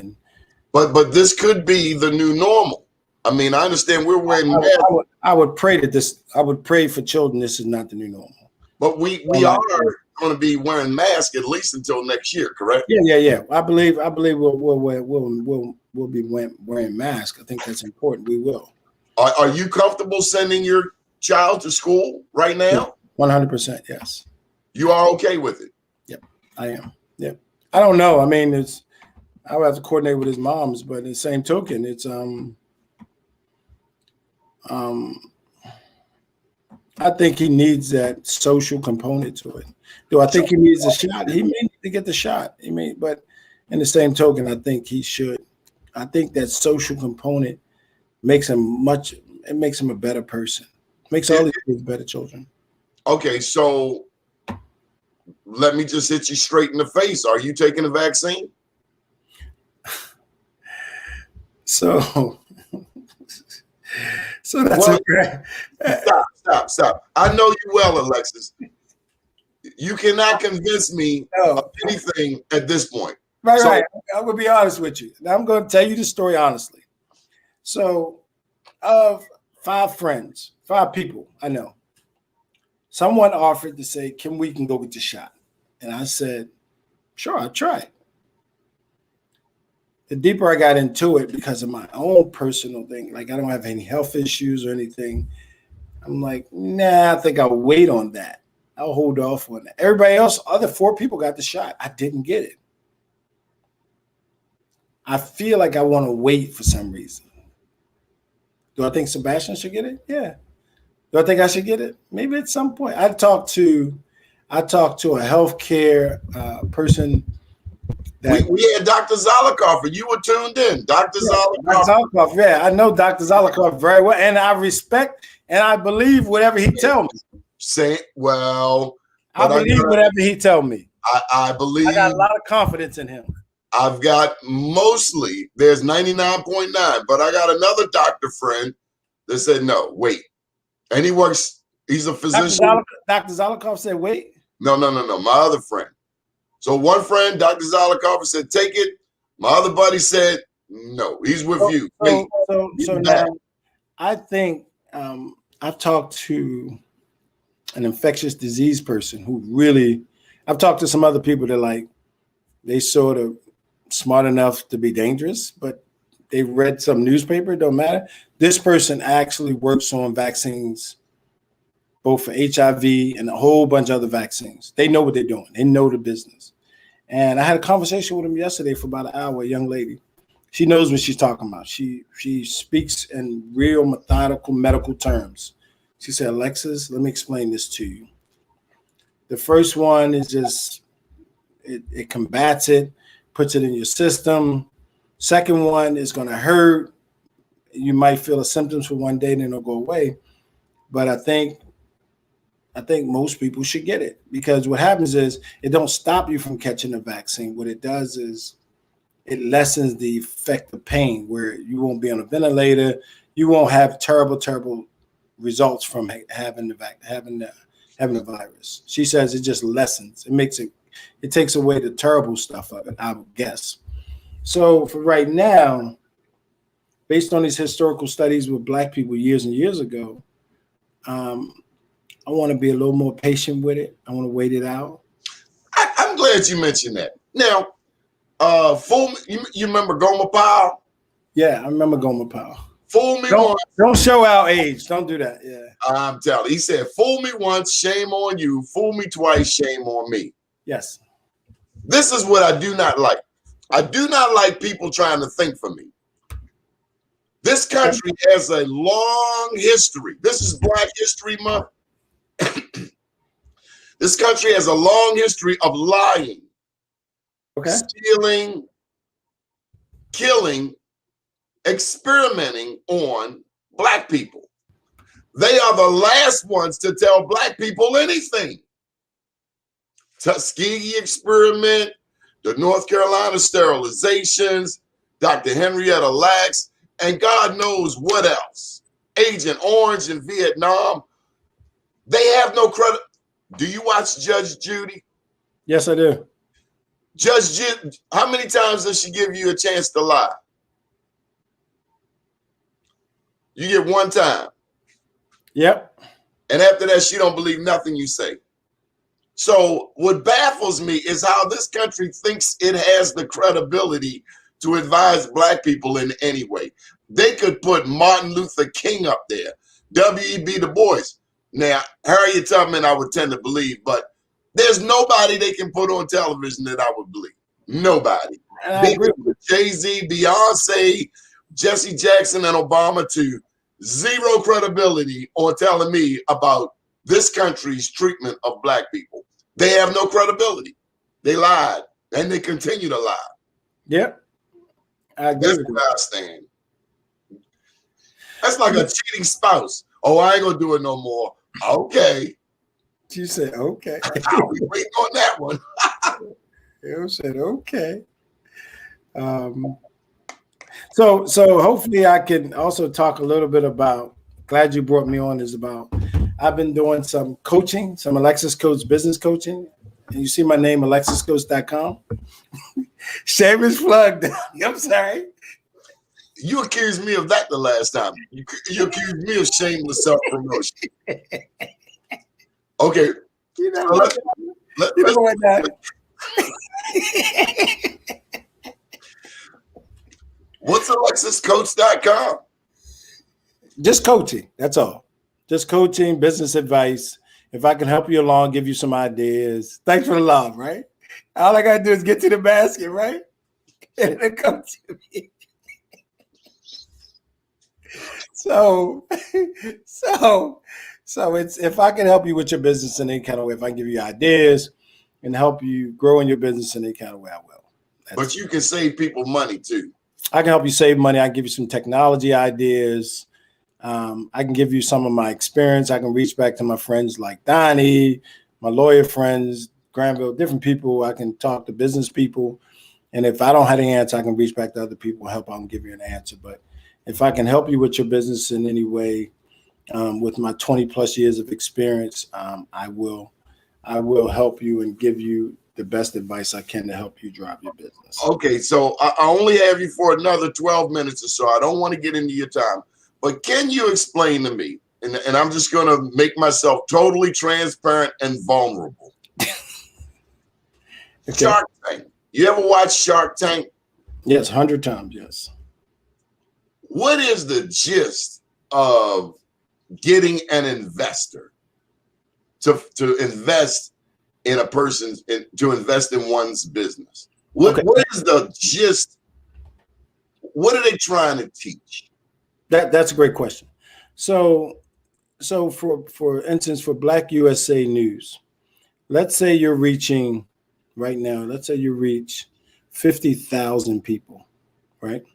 But this could be the new normal. I mean, I understand we're wearing I masks, would, I would pray that this. I would pray for children. This is not the new normal. but we are going to be wearing masks at least until next year, correct? Yeah. I believe we'll be wearing masks. I think that's important. We will. Are you comfortable sending your child to school right now? 100%. Yes. You are okay with it? Yep, I am. Yep. I don't know. I mean, I would have to coordinate with his moms, but in the same token, it's I think he needs that social component to it. Do I think he needs a shot? He may need to get the shot. But in the same token, I think he should. I think that social component makes him a better person. Makes all these kids better children. Okay, so let me just hit you straight in the face. Are you taking the vaccine? So that's okay. Stop. I know you well, Alexis. You cannot convince me of anything at this point. Right. I'm going to be honest with you. Now I'm going to tell you the story honestly. So, of 5 people I know, someone offered to say, can we go get the shot? And I said, sure, I'll try it. The deeper I got into it, because of my own personal thing, like I don't have any health issues or anything, I'm like, nah, I think I'll wait on that. I'll hold off on that. Everybody else, other 4 people got the shot. I didn't get it. I feel like I want to wait for some reason. Do I think Sebastian should get it? Yeah. Do I think I should get it? Maybe at some point. I talked to a healthcare person. We had Dr. Zolikoff, and you were tuned in. Dr. Zolikoff. Yeah, I know Dr. Zolikoff very well, and I respect and I believe whatever he tells me. I believe whatever he tells me. I believe. I got a lot of confidence in him. I've got mostly, there's 99.9, but I got another doctor friend that said, no, wait. And he's a physician. Dr. Zolikoff said, wait. No. My other friend. So one friend, Dr. Zolikoff, said, take it. My other buddy said, no, he's with you. Wait. So now I think I've talked to an infectious disease person who really, I've talked to some other people that they sort of smart enough to be dangerous, but they read some newspaper, it don't matter. This person actually works on vaccines, both for HIV and a whole bunch of other vaccines. They know what they're doing. They know the business. And I had a conversation with him yesterday for about an hour, a young lady. She knows what she's talking about. She speaks in real methodical medical terms. She said, Alexis, let me explain this to you. The first one is just, it combats it, puts it in your system. Second one is going to hurt. You might feel the symptoms for one day, then it'll go away. But I think most people should get it, because what happens is it don't stop you from catching the vaccine. What it does is it lessens the effect of pain, where you won't be on a ventilator. You won't have terrible results from having the virus. She says it just lessens. It takes away the terrible stuff of it, I would guess. So for right now, based on these historical studies with Black people years and years ago, I want to be a little more patient with it. I want to wait it out. I'm glad you mentioned that. Now, you remember Gomer Pyle? Yeah, I remember Gomer Pyle. Fool me once. Don't show our age. Don't do that. Yeah. I'm telling you. He said, fool me once, shame on you. Fool me twice, shame on me. Yes. This is what I do not like. I do not like people trying to think for me. This country has a long history. This is Black History Month. This country has a long history of lying, stealing, killing, experimenting on Black people. They are the last ones to tell Black people anything. Tuskegee experiment, the North Carolina sterilizations, Dr. Henrietta Lacks, and God knows what else. Agent Orange in Vietnam. They have no credit. Do you watch Judge Judy? Yes, I do. Judge Judy, how many times does she give you a chance to lie? You get one time. Yep. And after that, she don't believe nothing you say. So what baffles me is how this country thinks it has the credibility to advise black people in any way. They could put Martin Luther King up there, W.E.B. Du Bois. Now, Harriet Tubman, I would tend to believe, but there's nobody they can put on television that I would believe. Nobody. They could put Jay-Z, Beyonce, Jesse Jackson, and Obama to zero credibility on telling me about this country's treatment of black people. They have no credibility. They lied, and they continue to lie. Yep. That's where I stand. That's like a cheating spouse. Oh, I ain't gonna do it no more. Okay. She said, okay. I'll be waiting on that one. You said, okay. So hopefully I can also talk a little bit about, glad you brought me on, is about, I've been doing some coaching, some Alexis Coach business coaching. And you see my name, AlexisCoach.com. Shameless plug. I'm sorry. You accused me of that the last time. You accused me of shameless self-promotion. Okay. You know what? What's AlexisCoach.com? Just coaching. That's all. Just coaching, business advice. If I can help you along, give you some ideas. Thanks for the love, right? All I got to do is get to the basket, right? And it'll come to me. So it's, if I can help you with your business in any kind of way, if I can give you ideas and help you grow in your business in any kind of way, I will. But you can save people money too. I can help you save money. I can give you some technology ideas. I can give you some of my experience. I can reach back to my friends like Donnie, my lawyer friends, Granville, different people. I can talk to business people. And if I don't have the answer, I can reach back to other people and help out and give you an answer. But if I can help you with your business in any way, with my 20 plus years of experience, I will help you and give you the best advice I can to help you drive your business. Okay, so I only have you for another 12 minutes or so. I don't want to get into your time, but can you explain to me, and I'm just going to make myself totally transparent and vulnerable. Okay. Shark Tank. You ever watch Shark Tank? Yes, 100 times, yes. What is the gist of getting an investor to invest in a person's, to invest in one's business? What is the gist? What are they trying to teach? That's a great question. So for instance, for BlackUSA.News, let's say you're reaching right now, let's say you reach 50,000 people, right?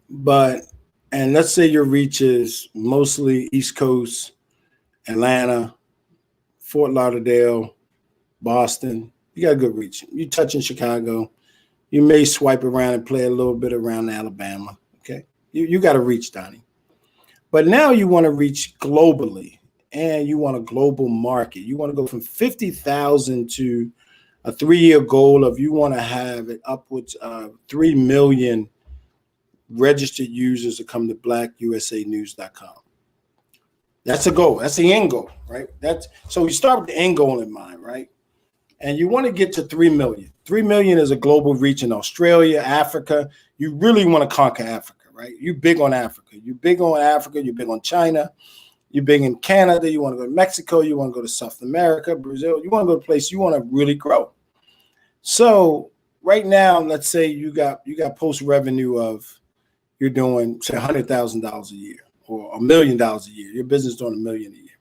And let's say your reach is mostly East Coast, Atlanta, Fort Lauderdale, Boston. You got a good reach. You touch in Chicago. You may swipe around and play a little bit around Alabama. Okay. You got to reach, Donnie. But now you want to reach globally, and you want a global market. You want to go from 50,000 to a 3-year goal of, you want to have it upwards of 3 million registered users to come to BlackUSA.News.com. That's a goal. That's the end goal, right? So you start with the end goal in mind, right? And you want to get to 3 million. 3 million is a global reach in Australia, Africa. You really want to conquer Africa, right? You're big on Africa. You're big on Africa. You're big on China. You're big in Canada. You want to go to Mexico. You want to go to South America, Brazil. You want to go to a place you want to really grow. So right now, let's say you got post revenue of, you're doing, say, $100,000 a year or $1 million a year. Your business is doing $1 million a year.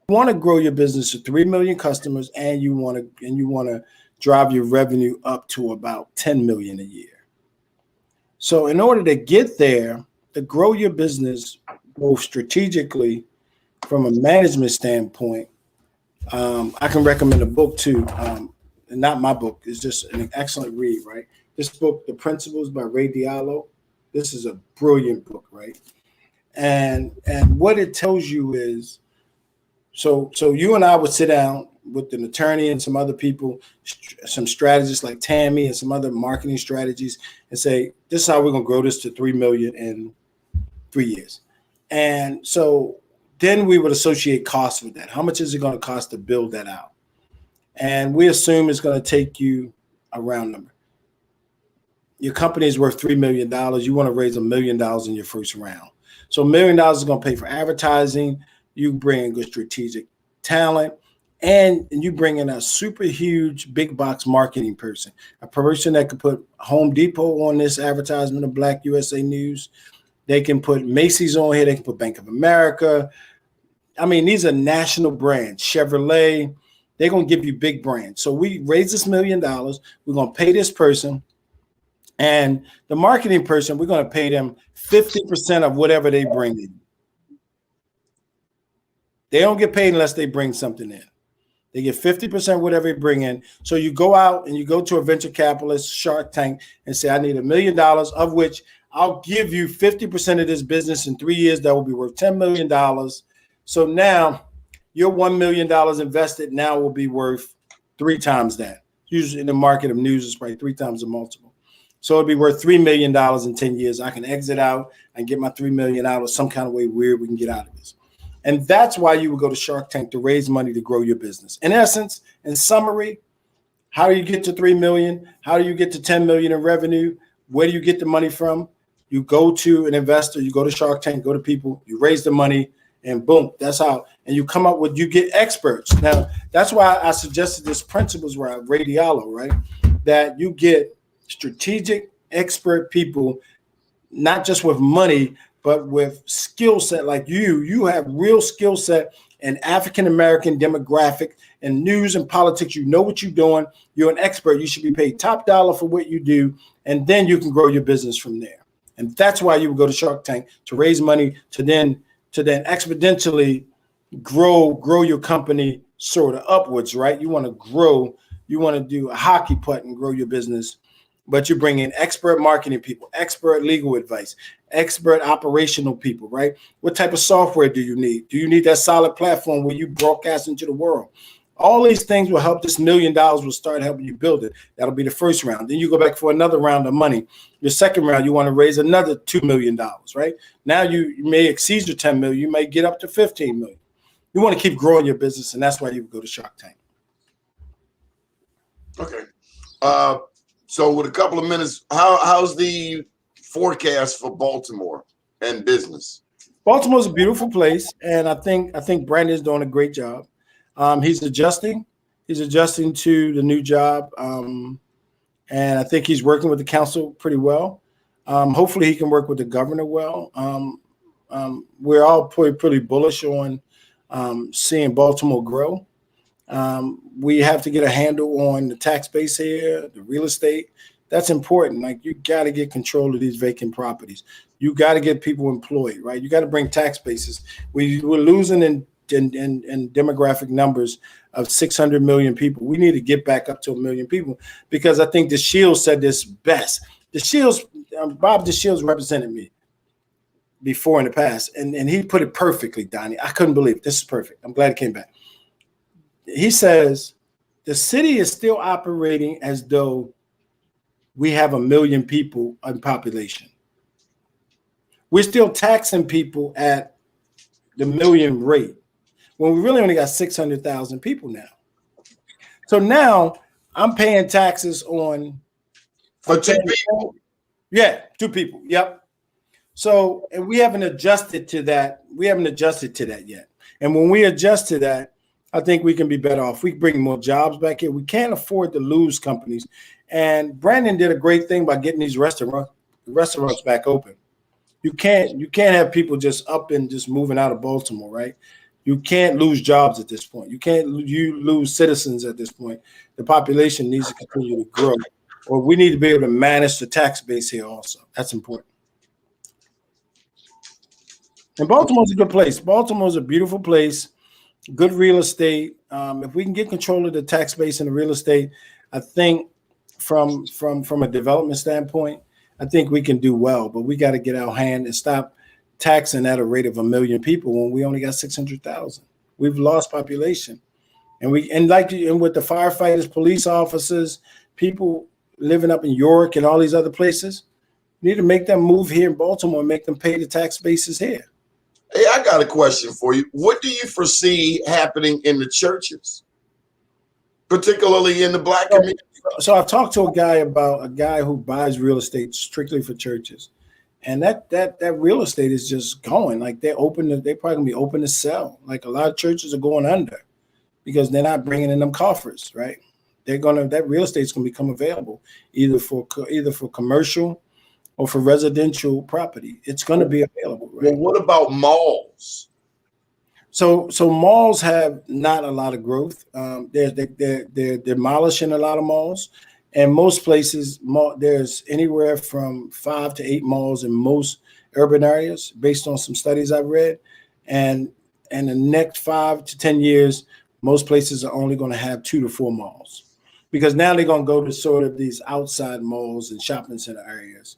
You want to grow your business to 3 million customers, and you want to drive your revenue up to about 10 million a year. So in order to get there, to grow your business both strategically from a management standpoint, I can recommend a book too. Not my book. It's just an excellent read, right? This book, The Principles by Ray Diallo. This is a brilliant book, right? And what it tells you is, so you and I would sit down with an attorney and some other people, some strategists like Tammy and some other marketing strategies, and say, this is how we're going to grow this to 3 million 3 years. And so then we would associate costs with that. How much is it going to cost to build that out? And we assume it's going to take you a round number. Your company is worth $3 million. You want to raise $1 million in your first round. So $1 million is going to pay for advertising. You bring in good strategic talent, and you bring in a super huge big box marketing person, a person that could put Home Depot on this advertisement of BlackUSA.News. They can put Macy's on here. They can put Bank of America. I mean, these are national brands. Chevrolet, they're going to give you big brands. So we raise this $1 million. We're going to pay this person. And the marketing person, we're going to pay them 50% of whatever they bring in. They don't get paid unless they bring something in. They get 50% whatever they bring in. So you go out and you go to a venture capitalist, Shark Tank, and say, I need $1 million, of which I'll give you 50% of this business in 3 years. That will be worth $10 million. So now your $1 million invested now will be worth 3 times that. Usually in the market of news, it's probably 3 times the multiple. So it'd be worth $3 million in 10 years. I can exit out and get my $3 million out, or some kind of way weird we can get out of this. And that's why you would go to Shark Tank, to raise money to grow your business. In essence, in summary, how do you get to 3 million? How do you get to 10 million in revenue? Where do you get the money from? You go to an investor, you go to Shark Tank, go to people, you raise the money, and boom, that's how. And you come up with, you get experts. Now, that's why I suggested this principles where Radialo, right? That you get strategic expert people, not just with money, but with skill set. Like you have real skill set in African-American demographic and news and politics. You know what you're doing. You're an expert. You should be paid top dollar for what you do. And then you can grow your business from there. And that's why you would go to Shark Tank, to raise money, to then exponentially grow your company sort of upwards, right? You want to grow. You want to do a hockey putt and grow your business. But you bring in expert marketing people, expert legal advice, expert operational people, right? What type of software do you need? Do you need that solid platform where you broadcast into the world? All these things will help. This $1 million will start helping you build it. That'll be the first round. Then you go back for another round of money. Your second round, you want to raise another $2 million, right? Now you may exceed your 10 million. You may get up to 15 million. You want to keep growing your business, and that's why you go to Shark Tank. Okay. So with a couple of minutes, how's the forecast for Baltimore and business? Baltimore's a beautiful place, and I think Brandon's doing a great job. He's adjusting to the new job, and I think he's working with the council pretty well. Hopefully, he can work with the governor well. We're all pretty bullish on seeing Baltimore grow. We have to get a handle on the tax base here, the real estate. That's important. Like, you got to get control of these vacant properties. You got to get people employed, right? You got to bring tax bases. We're losing in demographic numbers of 600 million people. We need to get back up to 1 million people, because I think the Shields said this best. The Shields, Bob the Shields represented me before in the past, and he put it perfectly, Donnie. I couldn't believe it. This is perfect. I'm glad he came back. He says the city is still operating as though we have 1 million people in population. We're still taxing people at the million rate when we really only got 600,000 people now. So now I'm paying taxes on for 2 people. Yeah, 2 people. Yep. So, and we haven't adjusted to that. We haven't adjusted to that yet. And when we adjust to that, I think we can be better off. We bring more jobs back here. We can't afford to lose companies. And Brandon did a great thing by getting these restaurants back open. You can't have people just up and just moving out of Baltimore, right? You can't lose jobs at this point. You lose citizens at this point. The population needs to continue to grow, or we need to be able to manage the tax base here also. That's important. And Baltimore's a good place. Baltimore's a beautiful place, good real estate. If we can get control of the tax base and the real estate, I think from a development standpoint, I think we can do well. But we got to get our hand and stop taxing at a rate of 1 million people when we only got 600,000. We've lost population, and with the firefighters, police officers, people living up in York and all these other places, You need to make them move here in Baltimore and make them pay the tax bases here. Hey, I got a question for you. What do you foresee happening in the churches, particularly in the Black community? So I've talked to a guy who buys real estate strictly for churches, and that real estate is just going. Like they're probably gonna be open to sell. Like a lot of churches are going under because they're not bringing in them coffers, right? That real estate's gonna become available either for commercial or for residential property. It's going to be available. Right? Well, what about malls? So malls have not a lot of growth. They're demolishing a lot of malls, and most places there's anywhere from 5 to 8 malls in most urban areas, based on some studies I've read. And in the next 5 to 10 years, most places are only going to have 2 to 4 malls, because now they're going to go to sort of these outside malls and shopping center areas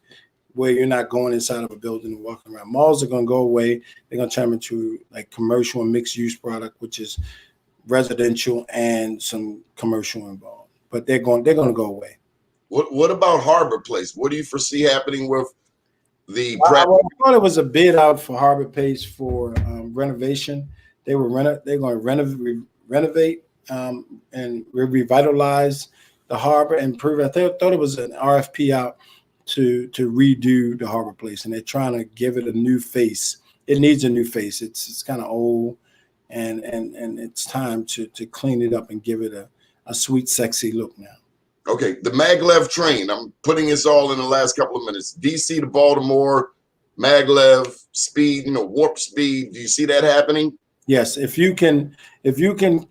where you're not going inside of a building and walking around. Malls are going to go away. They're going to turn into like commercial and mixed use product, which is residential and some commercial involved. But they're going to go away. What about Harbor Place? What do you foresee happening with the? I thought it was a bid out for Harbor Place for renovation. They're going to renovate and revitalize the harbor and improve it. I thought it was an RFP out to redo the Harbor Place, and they're trying to give it a new face. It needs a new face. It's kind of old, and it's time to clean it up and give it a sweet, sexy look now. Okay, the maglev train. I'm putting this all in the last couple of minutes. DC to Baltimore, maglev speed, warp speed. Do you see that happening? Yes, if you can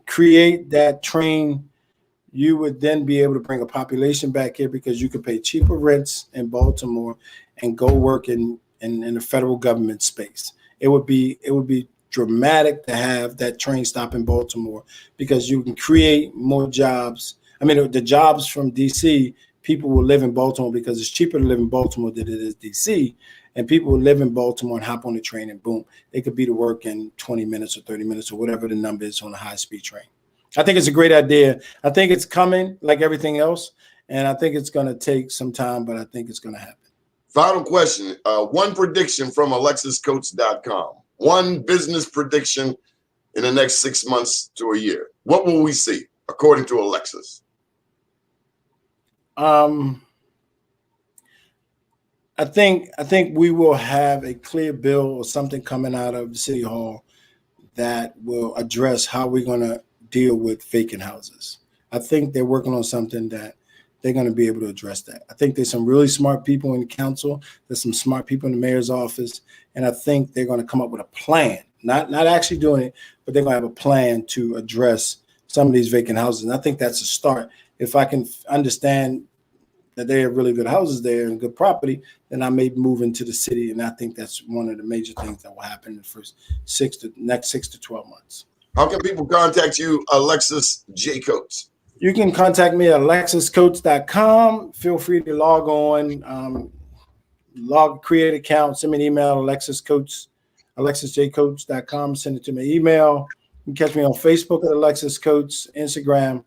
create that train, you would then be able to bring a population back here, because you could pay cheaper rents in Baltimore and go work in the federal government space. It would be dramatic to have that train stop in Baltimore, because you can create more jobs. I mean, the jobs from DC, people will live in Baltimore because it's cheaper to live in Baltimore than it is DC. And people will live in Baltimore and hop on the train, and boom, they could be to work in 20 minutes or 30 minutes or whatever the number is on a high-speed train. I think it's a great idea. I think it's coming like everything else, and I think it's going to take some time, but I think it's going to happen. Final question. One prediction from AlexisCoates.com. One business prediction in the next 6 months to a year. What will we see, according to Alexis? I think we will have a clear bill or something coming out of the City Hall that will address how we're going to deal with vacant houses. I think they're working on something that they're going to be able to address that. I think there's some really smart people in the council. There's some smart people in the mayor's office. And I think they're going to come up with a plan, not actually doing it, but they're going to have a plan to address some of these vacant houses. And I think that's a start. If I can understand that they have really good houses there and good property, then I may move into the city. And I think that's one of the major things that will happen in the next 6 to 12 months. How can people contact you, Alexis J. Coates? You can contact me at alexiscoates.com. Feel free to log on, create an account, send me an email, alexisjcoates.com. Send it to my email. You can catch me on Facebook at Alexis Coates, Instagram,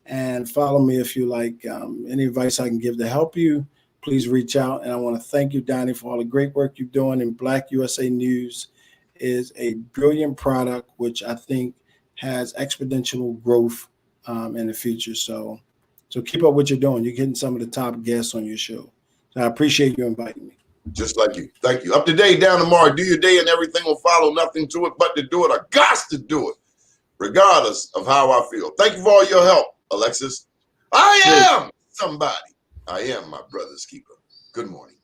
and follow me if you like. Any advice I can give to help you, please reach out. And I want to thank you, Donnie, for all the great work you're doing. And BlackUSA.News is a brilliant product, which I think has exponential growth in the future. So keep up what you're doing. You're getting some of the top guests on your show. So I appreciate you inviting me. Just like you. Thank you. Up to date, down tomorrow. Do your day and everything will follow. Nothing to it but to do it. I got to do it, regardless of how I feel. Thank you for all your help, Alexis. I am somebody. I am my brother's keeper. Good morning.